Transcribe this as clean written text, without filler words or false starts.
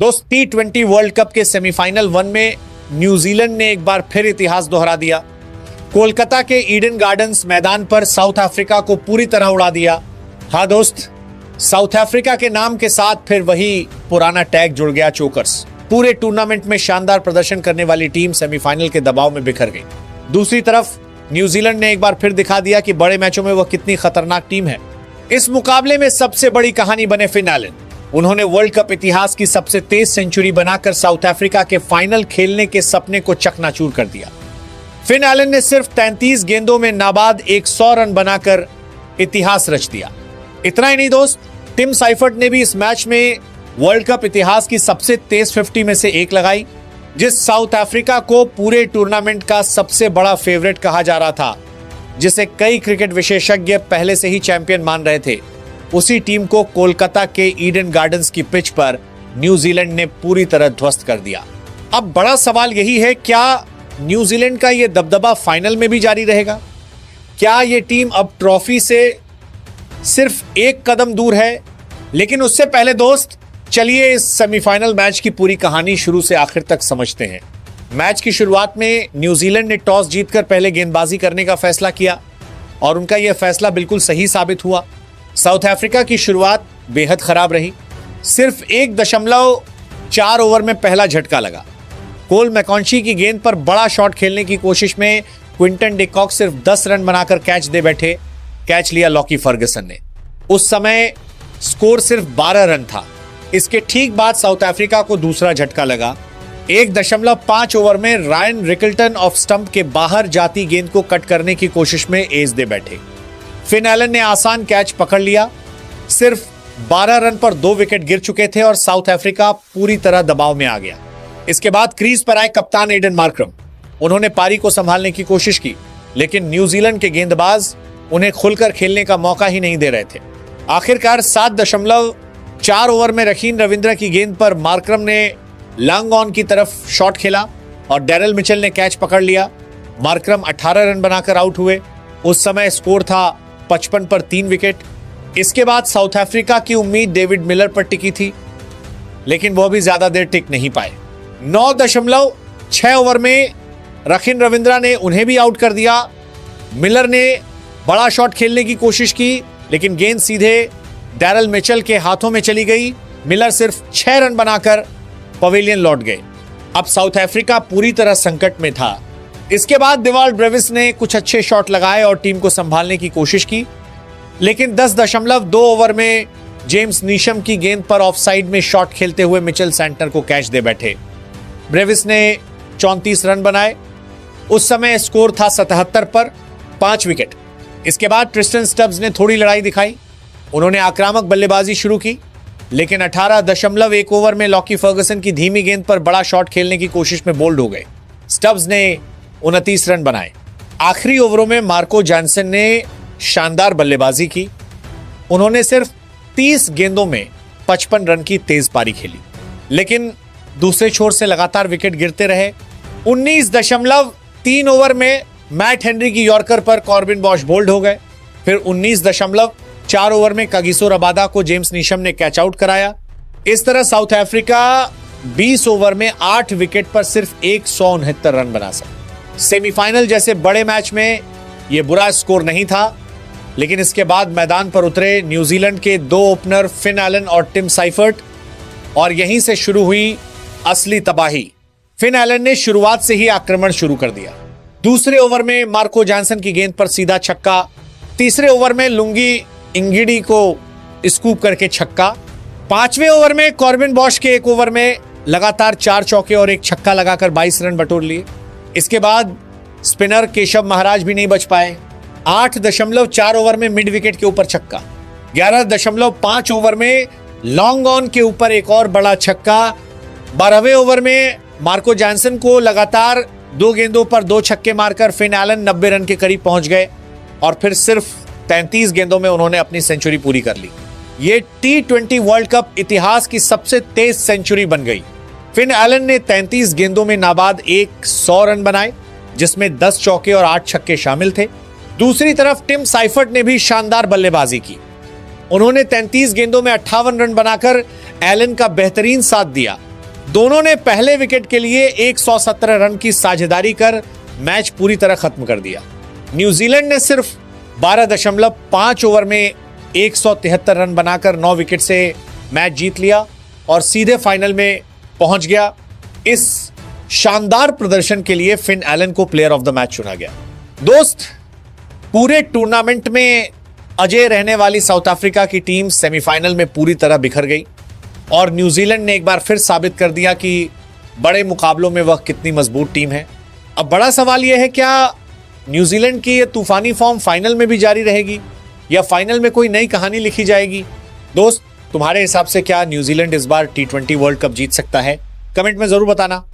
दोस्त T20 world cup के semifinal 1 में न्यूजीलैंड ने एक बार फिर इतिहास दोहरा दिया। कोलकाता के ईडन गार्डन्स मैदान पर साउथ अफ्रीका को पूरी तरह उड़ा दिया। हाँ दोस्त, साउथ अफ्रीका के नाम के साथ फिर वही पुराना टैग जुड़ गया, चोकर्स। पूरे टूर्नामेंट में शानदार प्रदर्शन करने वाली टीम सेमीफाइनल के दबाव में बिखर गई। दूसरी तरफ न्यूजीलैंड ने एक बार फिर दिखा दिया कि बड़े मैचों में वह कितनी खतरनाक टीम है। इस मुकाबले में सबसे बड़ी कहानी बने फिन एलन। उन्होंने वर्ल्ड कप इतिहास की सबसे तेज सेंचुरी बनाकर साउथ अफ्रीका के फाइनल खेलने के सपने को चकनाचूर कर दिया। फिन एलन ने सिर्फ 33 गेंदों में नाबाद 100 रन बनाकर इतिहास रच दिया। इतना ही नहीं दोस्त, टिम साइफर्ट ने भी इस मैच में वर्ल्ड कप इतिहास की सबसे तेज 50 में से एक लगाई। जिस साउथ अफ्रीका को पूरे टूर्नामेंट का सबसे बड़ा फेवरेट कहा जा रहा था, जिसे कई क्रिकेट विशेषज्ञ पहले से ही चैंपियन मान रहे थे, उसी टीम को कोलकाता के ईडन गार्डन्स की पिच पर न्यूजीलैंड ने पूरी तरह ध्वस्त कर दिया। अब बड़ा सवाल यही है, क्या न्यूजीलैंड का यह दबदबा फाइनल में भी जारी रहेगा? क्या यह टीम अब ट्रॉफी से सिर्फ एक कदम दूर है? लेकिन उससे पहले दोस्त, चलिए इस सेमीफाइनल मैच की पूरी कहानी शुरू से आखिर तक समझते हैं। मैच की शुरुआत में न्यूजीलैंड ने टॉस जीतकर पहले गेंदबाजी करने का फैसला किया और उनका यह फैसला बिल्कुल सही साबित हुआ। साउथ अफ्रीका की शुरुआत बेहद खराब रही। सिर्फ 1.4 ओवर में पहला झटका लगा। कोल मैकॉन्शी की गेंद पर बड़ा शॉट खेलने की कोशिश में क्विंटन डी कॉक सिर्फ 10 रन बनाकर कैच दे बैठे। कैच लिया लॉकी फर्गसन ने। उस समय स्कोर सिर्फ 12 रन था। इसके ठीक बाद साउथ अफ्रीका को दूसरा झटका लगा। 1.5 ओवर में रायन रिकल्टन ऑफ स्टंप के बाहर जाती गेंद को कट करने की कोशिश में एज दे बैठे। फिन एलन ने आसान कैच पकड़ लिया। सिर्फ 12 रन पर 2 विकेट गिर चुके थे और साउथ अफ्रीका पूरी तरह दबाव में आ गया। इसके बाद क्रीज पर आए कप्तान एडन मार्क्रम। उन्होंने पारी को संभालने की कोशिश की, लेकिन न्यूजीलैंड के गेंदबाज उन्हें खुलकर खेलने का मौका ही नहीं दे रहे थे। आखिरकार 7.4 ओवर में रकीन रविंद्र की गेंद पर मार्क्रम ने लॉन्ग ऑन की तरफ शॉट खेला और डैरल मिचेल ने कैच पकड़ लिया। मार्क्रम 18 रन बनाकर आउट हुए। उस समय स्कोर था 55 पर 3 विकेट। इसके बाद साउथ अफ्रीका की उम्मीद डेविड मिलर पर टिकी थी, लेकिन वह भी ज्यादा देर टिक नहीं पाए। 9.6 ओवर में रकीन रविंद्रा ने उन्हें भी आउट कर दिया। मिलर ने बड़ा शॉट खेलने की कोशिश की, लेकिन गेंद सीधे डैरल मिचेल के हाथों में चली गई। मिलर सिर्फ 6 रन बनाकर पवेलियन लौट गए। अब साउथ अफ्रीका पूरी तरह संकट में था। इसके बाद डिवाल्ड ब्रेविस ने कुछ अच्छे शॉट लगाए और टीम को संभालने की कोशिश की, लेकिन 10.2 ओवर में जेम्स नीशम की गेंद पर ऑफसाइड में शॉट खेलते हुए मिचेल सैंटनर को कैच दे बैठे। ब्रेविस ने 34 रन बनाए। उस समय स्कोर था 77 पर 5 विकेट। इसके बाद ट्रिस्टन स्टब्स ने थोड़ी लड़ाई दिखाई। उन्होंने आक्रामक बल्लेबाजी शुरू की, लेकिन 18.1 ओवर में लॉकी फर्गसन की धीमी गेंद पर बड़ा शॉट खेलने की कोशिश में बोल्ड हो गए। स्टब्स ने 29 रन बनाए। आखिरी ओवरों में मार्को जॉनसन ने शानदार बल्लेबाजी की। उन्होंने सिर्फ 30 गेंदों में 55 रन की तेज पारी खेली, लेकिन दूसरे छोर से लगातार विकेट गिरते रहे। 19.3 ओवर में मैट हेनरी की यॉर्कर पर कॉर्बिन बॉश बोल्ड हो गए। फिर 19.4 ओवर में कागिसो रबादा को जेम्स नीशम ने कैच आउट कराया। इस तरह साउथ अफ्रीका 20 ओवर में 8 विकेट पर सिर्फ 169 रन बना सका। सेमीफाइनल जैसे बड़े मैच में यह बुरा स्कोर नहीं था, लेकिन इसके बाद मैदान पर उतरे न्यूजीलैंड के 2 ओपनर फिन एलन और टिम साइफर्ट, और यहीं से शुरू हुई असली तबाही। फिन एलन ने शुरुआत से ही आक्रमण शुरू कर दिया। दूसरे ओवर में मार्को जॉनसन की गेंद पर सीधा छक्का। तीसरे ओवर में लुंगी इंगिडी को स्कूप करके छक्का। 5वें ओवर में कॉर्बिन बॉश के 1 ओवर में लगातार 4 चौके और 1 छक्का लगाकर 22 रन बटोर लिए। इसके बाद स्पिनर केशव महाराज भी नहीं बच पाए। 8.4 ओवर में मिड विकेट के ऊपर छक्का। 11.5 ओवर में लॉन्ग ऑन के ऊपर एक और बड़ा छक्का। 12वें ओवर में मार्को जॉनसन को लगातार 2 गेंदों पर 2 छक्के मारकर फिन एलन 90 रन के करीब पहुंच गए और फिर सिर्फ 33 गेंदों में उन्होंने अपनी सेंचुरी पूरी कर ली। ये T20 वर्ल्ड कप इतिहास की सबसे तेज सेंचुरी बन गई। फिन एलन ने 33 गेंदों में नाबाद 100 रन बनाए, जिसमें 10 चौके और 8 छक्के शामिल थे। दूसरी तरफ टिम साइफर्ट ने भी शानदार बल्लेबाजी की। उन्होंने 33 गेंदों में 58 रन बनाकर एलन का बेहतरीन साथ दिया दोनों ने पहले विकेट के लिए 117 रन की साझेदारी कर मैच पूरी तरह खत्म कर दिया। न्यूजीलैंड ने सिर्फ 12.5 ओवर में 173 रन बनाकर 9 विकेट से मैच जीत लिया और सीधे फाइनल में पहुंच गया। इस शानदार प्रदर्शन के लिए फिन एलन को प्लेयर ऑफ द मैच चुना गया। दोस्त, पूरे टूर्नामेंट में अजय रहने वाली साउथ अफ्रीका की टीम सेमीफाइनल में पूरी तरह बिखर गई और न्यूजीलैंड ने एक बार फिर साबित कर दिया कि बड़े मुकाबलों में वह कितनी मजबूत टीम है। अब बड़ा सवाल यह है, क्या न्यूजीलैंड की यह तूफानी फॉर्म फाइनल में भी जारी रहेगी या फाइनल में कोई नई कहानी लिखी जाएगी? दोस्त, तुम्हारे हिसाब से क्या न्यूजीलैंड इस बार T20 वर्ल्ड कप जीत सकता है? कमेंट में जरूर बताना।